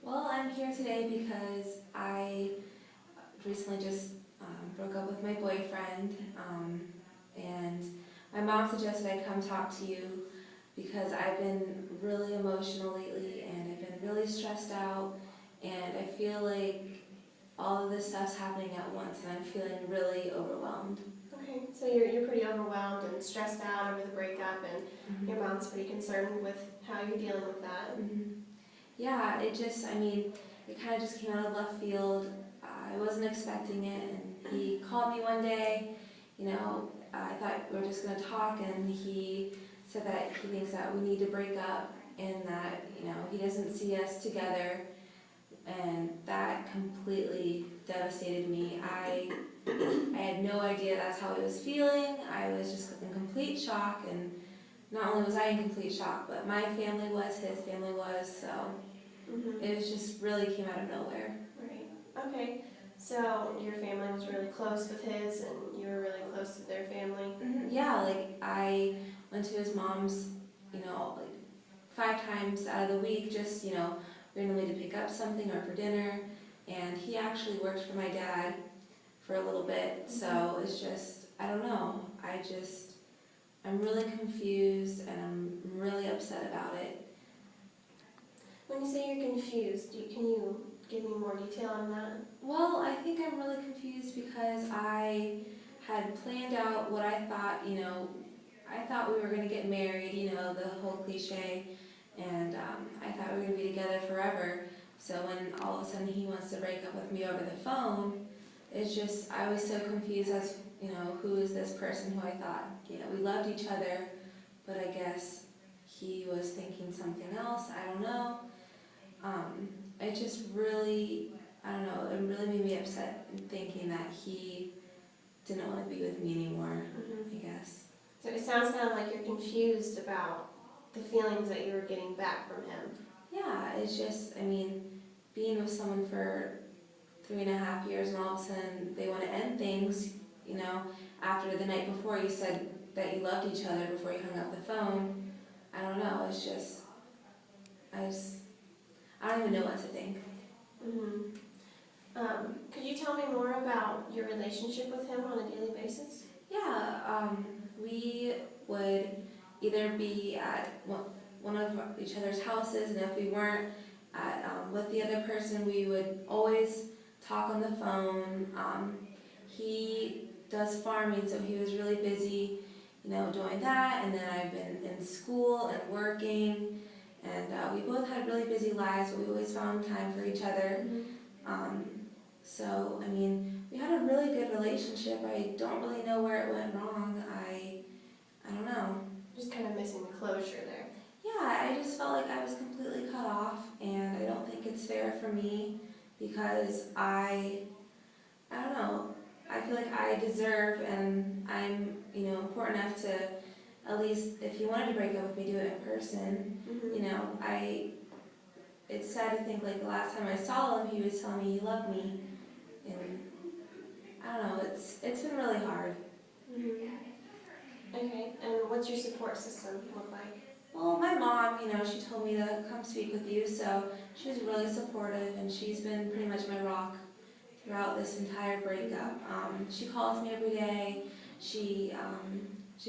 Well, I'm here today because I recently just broke up with my boyfriend, and my mom suggested I come talk to you because I've been really emotional lately and I've been really stressed out, and I feel like all of this stuff's happening at once and I'm feeling really overwhelmed. Okay, so you're pretty overwhelmed and stressed out over the breakup, and your mom's pretty concerned with how you're dealing with that. Yeah, it kind of just came out of left field. I wasn't expecting it, and he called me one day. I thought we were just going to talk, and he said that he thinks that we need to break up, and that, he doesn't see us together, and that completely devastated me. I had no idea that's how he was feeling. I was just in complete shock, and not only was I in complete shock, but my family was, his family was, so it was just really came out of nowhere. Right. Okay. So your family was really close with his, and you were really close to their family. Yeah, like I went to his mom's, like 5 times out of the week, just, randomly to pick up something or for dinner. And he actually worked for my dad for a little bit, so it's just, I don't know. I'm really confused and I'm really upset about it. When you say you're confused, can you give me more detail on that? Well, I think I'm really confused because I had planned out what I thought, I thought we were going to get married, the whole cliche, and I thought we were going to be together forever. So when all of a sudden he wants to break up with me over the phone, it's just, I was so confused as, who is this person who I thought, we loved each other, but I guess he was thinking something else, I don't know. It just really, I don't know, it really made me upset thinking that he didn't want to be with me anymore, I guess. So it sounds kind of like you're confused about the feelings that you were getting back from him. Yeah, it's just, being with someone for 3.5 years and all of a sudden they want to end things, after the night before you said that you loved each other before you hung up the phone. I don't know, it's just, I don't even know what to think. Could you tell me more about your relationship with him on a daily basis? Yeah, we would either be at one of each other's houses, and if we weren't with the other person, we would always talk on the phone. He does farming, so he was really busy, doing that, and then I've been in school and working, and we both had really busy lives, but we always found time for each other. So, we had a really good relationship. I don't really know where it went wrong. I don't know. Just kind of missing the closure there. Yeah, I just felt like I was completely cut off, and I don't think it's fair for me because I don't know, I feel like I deserve, and I'm, important enough to, at least if he wanted to break up with me, do it in person. It's sad to think like the last time I saw him, he was telling me he loved me, and I don't know, it's been really hard. Okay, and what's your support system look like? Well, my mom, she told me to come speak with you, so she's really supportive, and she's been pretty much my rock throughout this entire breakup. She calls me every day. She's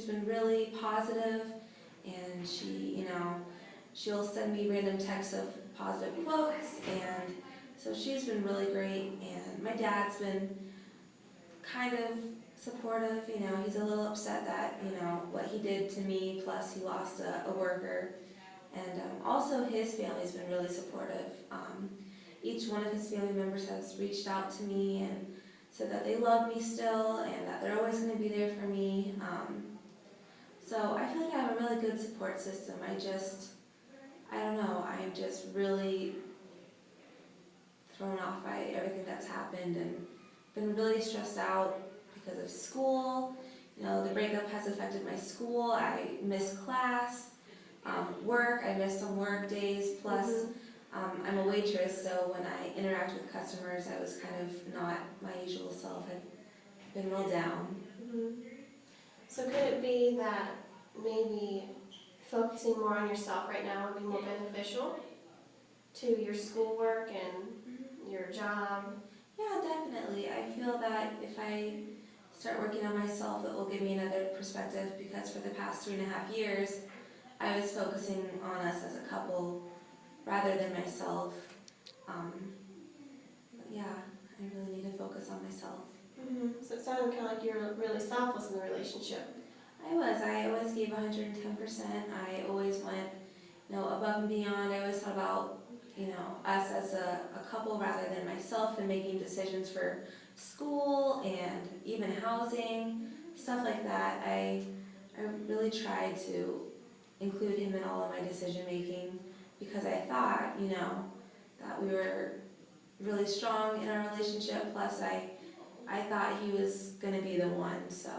been really positive, and she'll send me random texts of positive quotes, and so she's been really great. And my dad's been kind of supportive. He's a little upset that, what he did to me, plus he lost a worker. And also his family's been really supportive. Each one of his family members has reached out to me and said that they love me still and that they're always going to be there for me. So I feel like I have a really good support system. I don't know, I'm just really thrown off by everything that's happened and been really stressed out because of school. The breakup has affected my school. I miss class, work. I miss some work days. Plus, I'm a waitress, so when I interact with customers, I was kind of not my usual self. I've been real down. So could it be that maybe focusing more on yourself right now would be more beneficial? to your schoolwork and your job? Yeah, definitely. I feel that if I start working on myself, it will give me another perspective because for the past 3.5 years, I was focusing on us as a couple rather than myself. But yeah, I really need to focus on myself. So it sounded kind of like you're really selfless in the relationship. I always gave 110%. I always went, above and beyond. I always thought about, us as a couple rather than myself and making decisions for school and even housing, stuff like that. I really tried to include him in all of my decision making because I thought, that we were really strong in our relationship. Plus, I thought he was gonna be the one. So.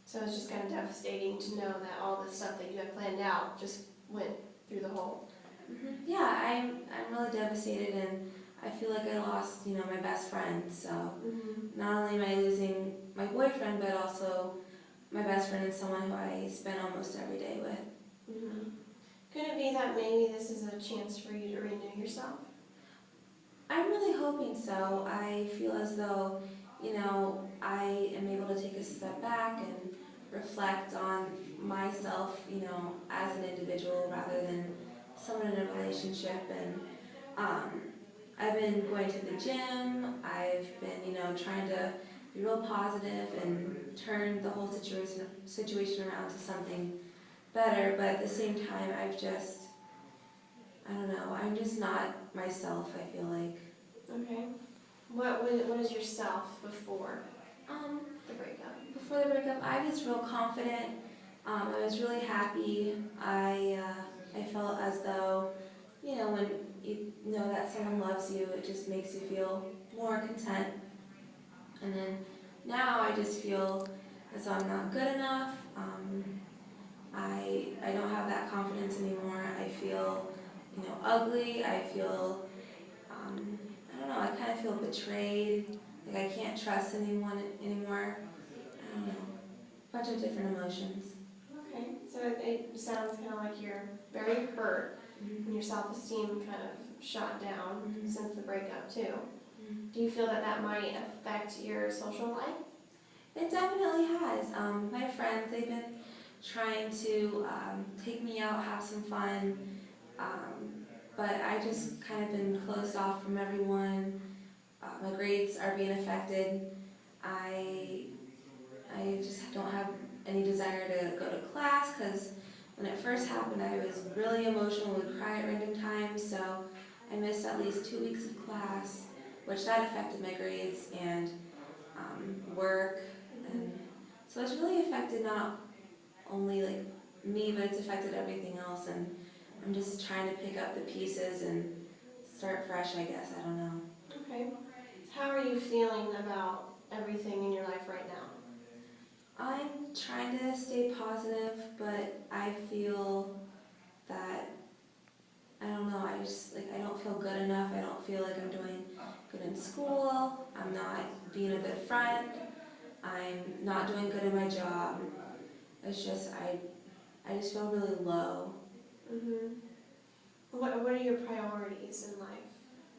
So it's just kind of devastating to know that all the stuff that you had planned out just went through the hole. Yeah, I'm really devastated, and I feel like I lost, my best friend. So not only am I losing my boyfriend, but also my best friend and someone who I spend almost every day with. Could it be that maybe this is a chance for you to renew yourself? I'm really hoping so. I feel as though, I am able to take a step back and reflect on myself, as an individual rather than someone in a relationship. And I've been going to the gym. I've been, trying to be real positive and turn the whole situation around to something better. But at the same time, I'm just not myself, I feel like. Okay. What is yourself before the breakup? Before the breakup, I was real confident. I was really happy. I felt as though, when you know that someone loves you, it just makes you feel more content. And then now I just feel as though I'm not good enough. I don't have that confidence anymore. I feel, ugly. I feel, I don't know, I kind of feel betrayed. Like I can't trust anyone anymore. I don't know. A bunch of different emotions. Okay, so it sounds kind of like you're very hurt and your self-esteem kind of shot down since the breakup too. Do you feel that that might affect your social life? It definitely has. My friends, they've been trying to take me out, have some fun, but I just kind of been closed off from everyone. My grades are being affected. I just don't have any desire to go to class because when it first happened, I was really emotional, would cry at random times, so I missed at least 2 weeks of class, which that affected my grades and work, and so it's really affected not only like me, but it's affected everything else, and I'm just trying to pick up the pieces and start fresh, I guess. I don't know. Okay. How are you feeling about everything in your life right now? I'm trying to stay positive, but I feel that, I don't know, I don't feel good enough. I don't feel like I'm doing good in school. I'm not being a good friend. I'm not doing good in my job. It's just, I just feel really low. What are your priorities in life?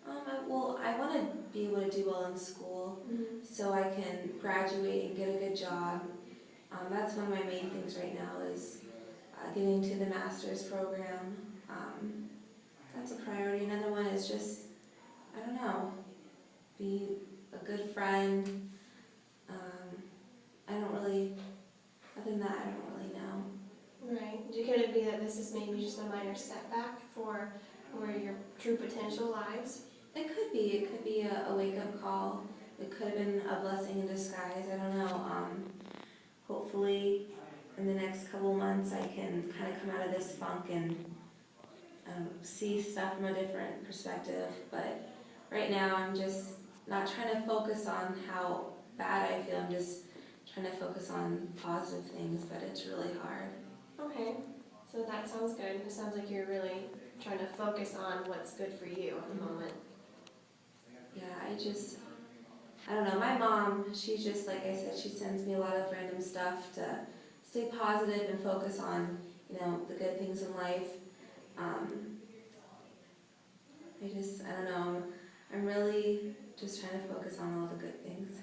I want to be able to do well in school so I can graduate and get a good job. That's one of my main things right now is getting to the master's program. That's a priority. Another one is just, I don't know, be a good friend. Other than that, I don't really know. Right. Could it be that this is maybe just a minor setback for where your true potential lies? It could be. It could be a wake-up call. It could have been a blessing in disguise. I don't know. Hopefully, in the next couple months, I can kind of come out of this funk and see stuff from a different perspective. But right now, I'm just not trying to focus on how bad I feel. I'm just trying to focus on positive things, but it's really hard. Okay. So that sounds good. It sounds like you're really trying to focus on what's good for you at the moment. Yeah, I don't know. My mom, she's just, like I said, she sends me a lot of random stuff to stay positive and focus on, the good things in life. I don't know, I'm really just trying to focus on all the good things.